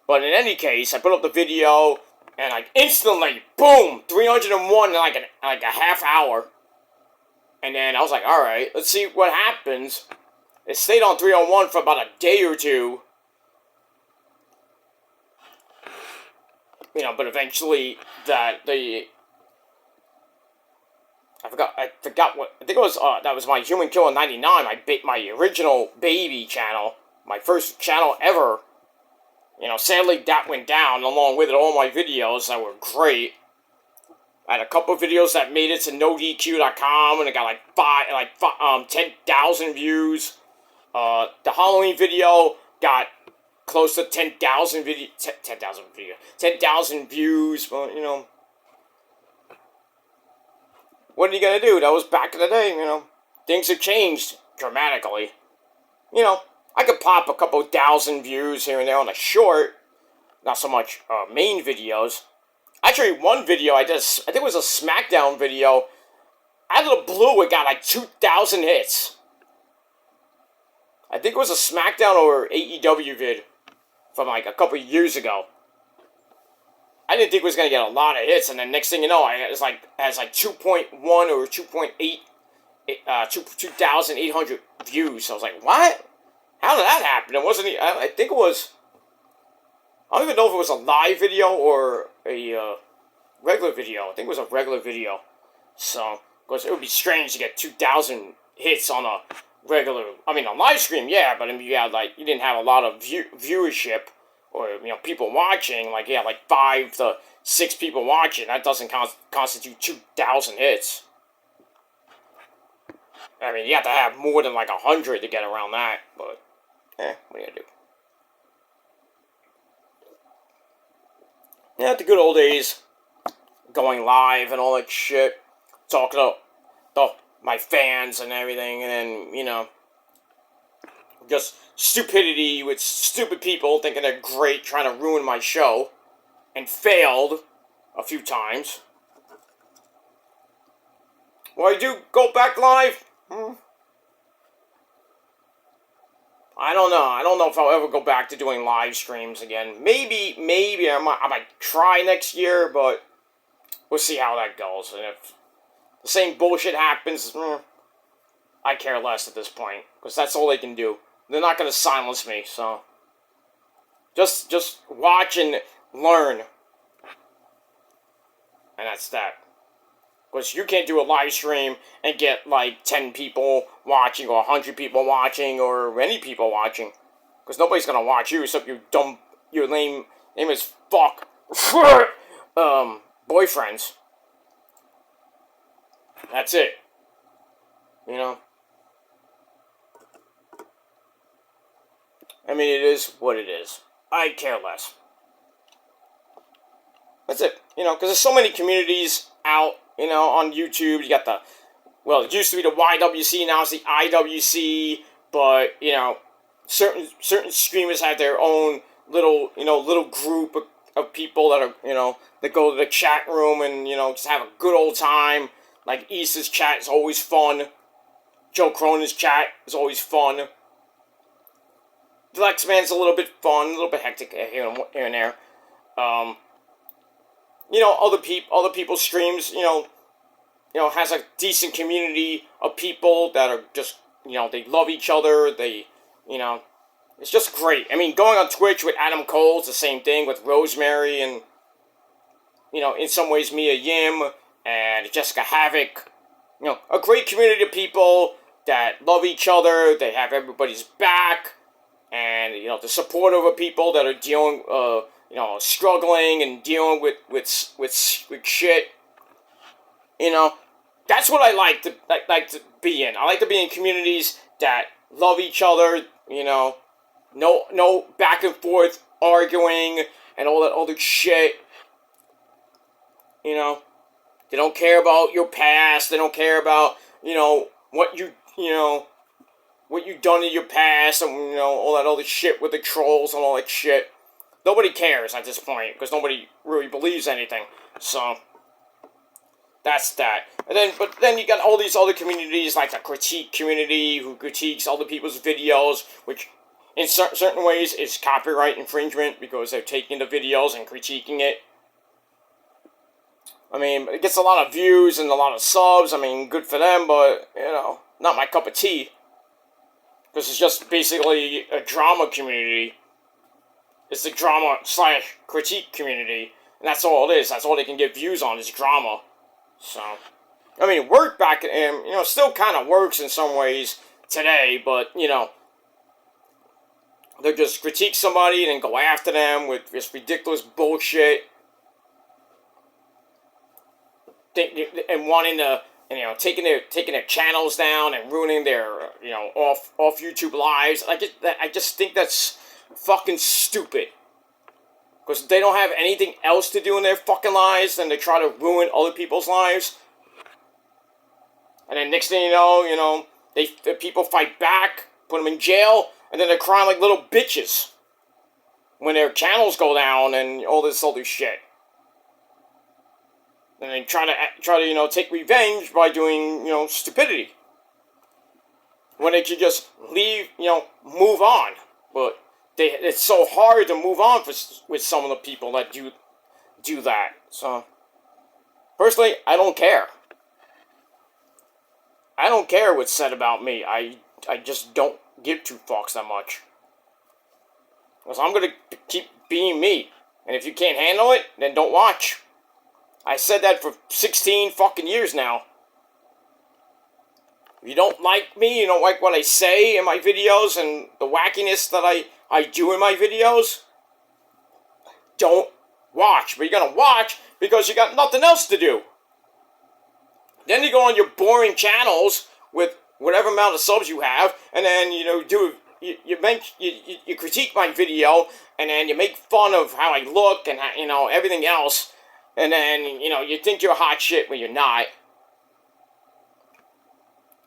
But in any case, I put up the video, and like instantly, boom, 301 in like a half hour. And then I was like, alright, let's see what happens. It stayed on 301 for about a day or two. You know, but eventually I forgot what, I think it was, that was my Human Killer 99, my original baby channel, my first channel ever. You know, sadly that went down along with it, all my videos that were great. I had a couple of videos that made it to NoDQ.com and it got like 10,000 views. The Halloween video got close to 10,000 views, but you know, what are you gonna do? That was back in the day, you know. Things have changed dramatically. You know, I could pop a couple thousand views here and there on a short, not so much main videos. Actually, one video I think it was a Smackdown video. Out of the blue, it got like 2,000 hits. I think it was a Smackdown or AEW vid from like a couple years ago. I didn't think it was going to get a lot of hits, and then next thing you know, it has like 2.1 or 2,800 views. So I was like, what? How did that happen? It wasn't. I think it was. I don't even know if it was a live video or a regular video. I think it was a regular video. So, because it would be strange to get 2,000 hits on a regular. I mean, a live stream, yeah, but I mean, you didn't have a lot of viewership or people watching. Like, yeah, like 5 to 6 people watching. That doesn't constitute 2,000 hits. I mean, you have to have more than like 100 to get around that, but what are you gonna do? Yeah, the good old days, going live and all that shit, talking to my fans and everything, and then, you know, just stupidity with stupid people thinking they're great, trying to ruin my show, and failed a few times. Will I do go back live? I don't know. I don't know if I'll ever go back to doing live streams again. Maybe I might try next year, but we'll see how that goes. And if the same bullshit happens, I care less at this point, because that's all they can do. They're not going to silence me, so just watch and learn. And that's that. Because you can't do a live stream and get like 10 people watching or 100 people watching or any people watching. Because nobody's going to watch you except your name is fuck, boyfriends. That's it. You know? I mean, it is what it is. I care less. That's it. You know, because there's so many communities out. You know, on YouTube, you got it used to be the YWC, now it's the IWC, but, you know, certain streamers have their own little group of people that are, you know, that go to the chat room and, you know, just have a good old time. Like, Issa's chat is always fun. Joe Cronin's chat is always fun. The X-Man's a little bit fun, a little bit hectic here and there. Other people's streams, has a decent community of people that are just, they love each other. They, it's just great. I mean, going on Twitch with Adam Cole is the same thing with Rosemary and, in some ways Mia Yim and Jessica Havoc. A great community of people that love each other. They have everybody's back. And, the support over people that are dealing, struggling and dealing with shit. That's what I like to be in. I like to be in communities that love each other, no back and forth arguing and all that other shit. They don't care about your past. They don't care about, what what you've done in your past and, all that other shit with the trolls and all that shit. Nobody cares at this point because nobody really believes anything. So, that's that. But then you got all these other communities like the critique community who critiques other people's videos, which in certain ways is copyright infringement because they're taking the videos and critiquing it. I mean, it gets a lot of views and a lot of subs. I mean, good for them, but, not my cup of tea. Because it's just basically a drama community. It's the drama/critique community. And that's all it is. That's all they can get views on is drama. So, I mean, it worked back, and, still kind of works in some ways today, but, they'll just critique somebody and then go after them with this ridiculous bullshit. And wanting to, taking their channels down and ruining their, off YouTube lives. I just think that's fucking stupid. Because they don't have anything else to do in their fucking lives than to try to ruin other people's lives. And then next thing you know, the people fight back, put them in jail, and then they're crying like little bitches when their channels go down and all this other shit. And they try to take revenge by doing, stupidity. When they could just leave, move on. But it's so hard to move on with some of the people that do that. So, personally, I don't care. I don't care what's said about me. I just don't give two fucks that much. Because I'm going to keep being me. And if you can't handle it, then don't watch. I said that for 16 fucking years now. If you don't like me, you don't like what I say in my videos and the wackiness that I do in my videos, don't watch. But you're going to watch because you got nothing else to do. Then you go on your boring channels with whatever amount of subs you have, and then, you critique my video, and then you make fun of how I look and, everything else. And then, you think you're hot shit when you're not.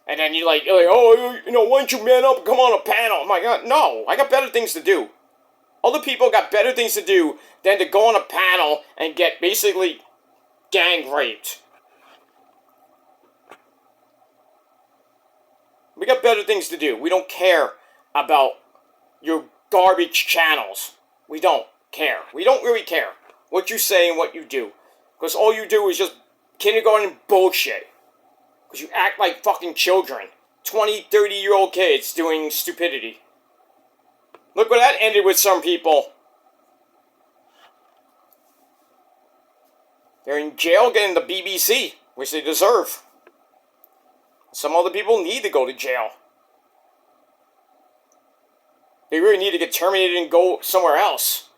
And then you're like, oh, why don't you man up and come on a panel? I'm like, no, I got better things to do. Other people got better things to do than to go on a panel and get basically gang raped. We got better things to do. We don't care about your garbage channels. We don't care. We don't really care what you say and what you do. Because all you do is just kindergarten bullshit. Because you act like fucking children. 20, 30-year-old kids doing stupidity. Look what that ended with some people. They're in jail getting the BBC, which they deserve. Some other people need to go to jail. They really need to get terminated and go somewhere else.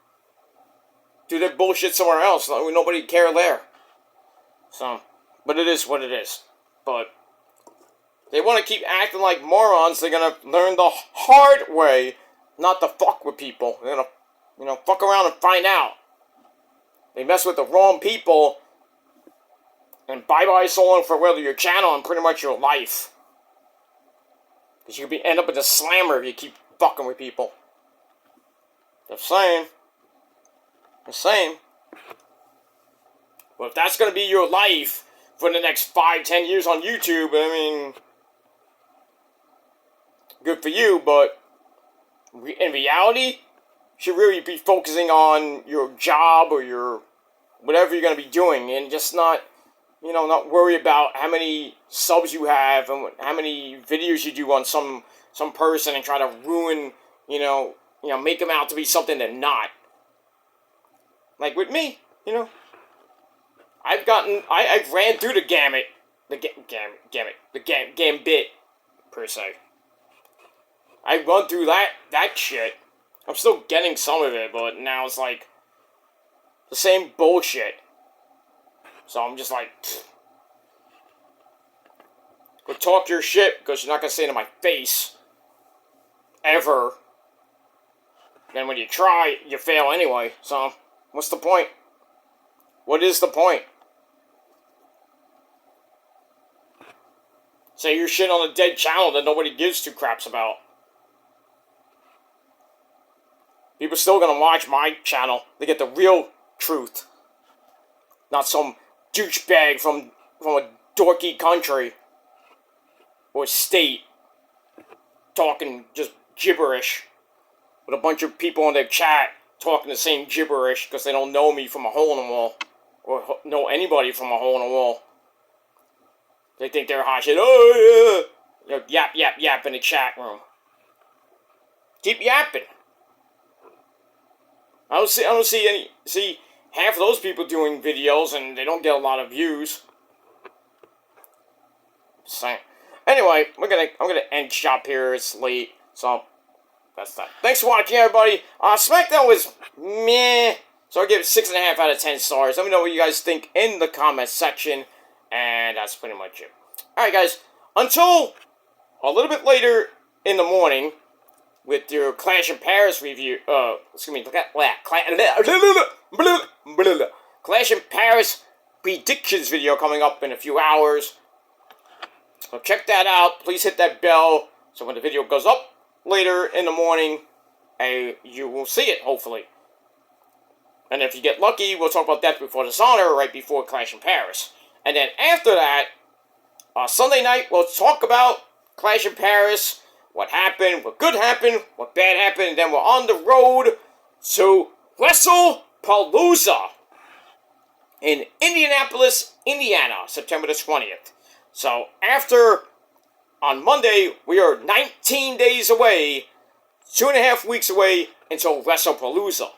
Do their bullshit somewhere else. Nobody care there. So, but it is what it is. But they want to keep acting like morons. They're going to learn the hard way not to fuck with people. They're going to, fuck around and find out. They mess with the wrong people. And bye-bye so long for whether your channel and pretty much your life. Because you could end up in a slammer if you keep fucking with people. Just saying. Just saying. Well, if that's going to be your life for the next 5-10 years on YouTube, I mean, good for you, but in reality, you should really be focusing on your job or your whatever you're going to be doing, and just not, not worry about how many subs you have and how many videos you do on some person and try to ruin, make them out to be something they're not. Like with me, I've ran through the gamut, the gambit, per se. I run through that shit. I'm still getting some of it, but now it's like the same bullshit. So I'm just like, go talk your shit, because you're not going to say it to my face. Ever. Then when you try, you fail anyway. So, what's the point? What is the point? Say your shit on a dead channel that nobody gives two craps about. People are still gonna watch my channel. They get the real truth. Not some douchebag from a dorky country or state talking just gibberish with a bunch of people in their chat talking the same gibberish because they don't know me from a hole in the wall or know anybody from a hole in the wall. They think they're hot shit. Oh yeah, yap yap yap in the chat room. Keep yapping. I don't see half of those people doing videos and they don't get a lot of views. Just saying. Anyway, I'm gonna end shop here. It's late, so that's that. Thanks for watching, everybody. Smackdown was meh, so I give it 6.5 out of 10 stars. Let me know what you guys think in the comment section, and that's pretty much it. All right, guys. Until a little bit later in the morning with your Clash in Paris review. Clash in Paris predictions video coming up in a few hours. So check that out. Please hit that bell so when the video goes up later in the morning, you will see it, hopefully. And if you get lucky, we'll talk about Death Before Dishonor right before Clash in Paris. And then after that, Sunday night, we'll talk about Clash in Paris, what happened, what good happened, what bad happened, and then we're on the road to WrestlePalooza in Indianapolis, Indiana, September the 20th. So on Monday, we are 19 days away, 2.5 weeks away until WrestlePalooza.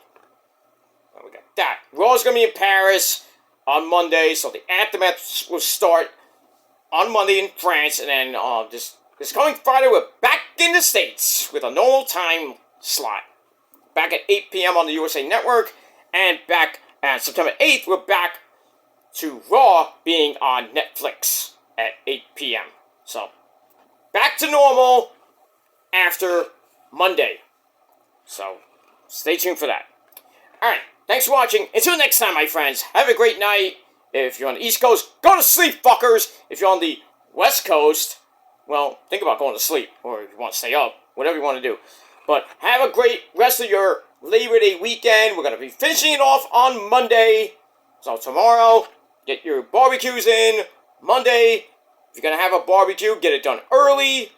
And we got that. Raw's going to be in Paris on Monday, so the Aftermath will start on Monday in France, and then this coming Friday, we're back in the States with a normal time slot. Back at 8 p.m. on the USA Network, and back at September 8th, we're back to Raw being on Netflix at 8 p.m. So, back to normal after Monday. So, stay tuned for that. Alright, thanks for watching. Until next time, my friends, have a great night. If you're on the East Coast, go to sleep, fuckers. If you're on the West Coast, well, think about going to sleep, or if you want to stay up, whatever you want to do. But have a great rest of your Labor Day weekend. We're going to be finishing it off on Monday. So tomorrow, get your barbecues in. Monday, if you're going to have a barbecue, get it done early,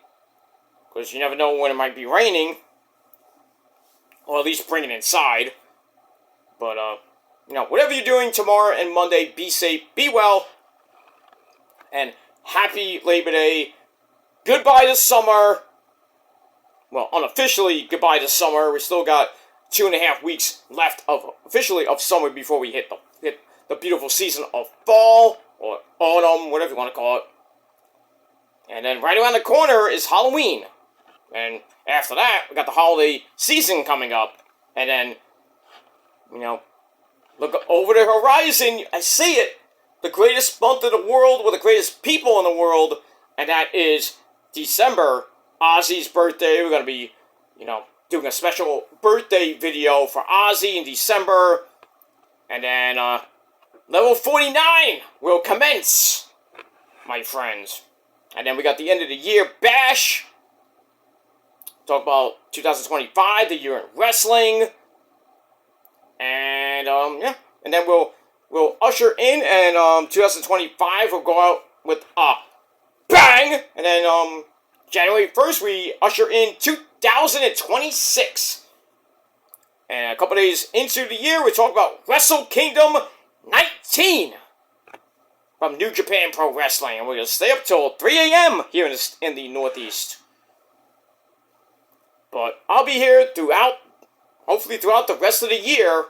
because you never know when it might be raining. Or at least bring it inside. But, whatever you're doing tomorrow and Monday, be safe, be well, and happy Labor Day. Goodbye to summer. Well, unofficially, goodbye to summer. We still got 2.5 weeks left officially of summer before we hit the beautiful season of fall, or autumn, whatever you want to call it. And then right around the corner is Halloween. And after that, we got the holiday season coming up. And then, look over the horizon. I see it. The greatest month in the world with the greatest people in the world. And that is December, Ozzy's birthday. We're going to be, doing a special birthday video for Ozzy in December. And then, level 49 will commence, my friends. And then we got the end of the year bash. Talk about 2025, the year in wrestling. And, And then we'll usher in, and 2025 will go out with a bang. And then, January 1st, we usher in 2026. And a couple days into the year, we talk about Wrestle Kingdom 19 from New Japan Pro Wrestling. And we're going to stay up till 3 a.m. here in the Northeast. But I'll be here hopefully throughout the rest of the year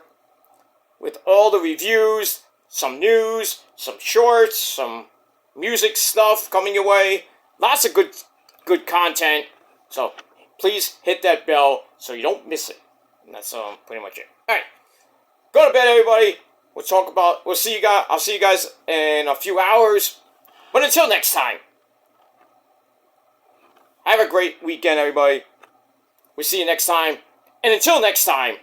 with all the reviews, some news, some shorts, some music stuff coming your way. Lots of good content. So please hit that bell so you don't miss it. And that's pretty much it. Alright. Go to bed, everybody. I'll see you guys in a few hours. But until next time, have a great weekend, everybody. We'll see you next time. And until next time,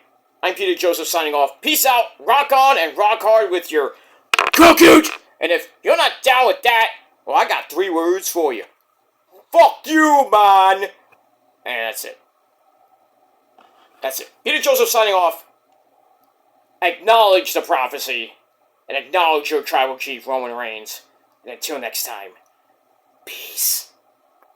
I'm Peter Joseph signing off. Peace out, rock on, and rock hard with your cookie. And if you're not down with that, well, I got 3 words for you. Fuck you, man. And that's it. That's it. Peter Joseph signing off. Acknowledge the prophecy. And acknowledge your tribal chief, Roman Reigns. And until next time, peace.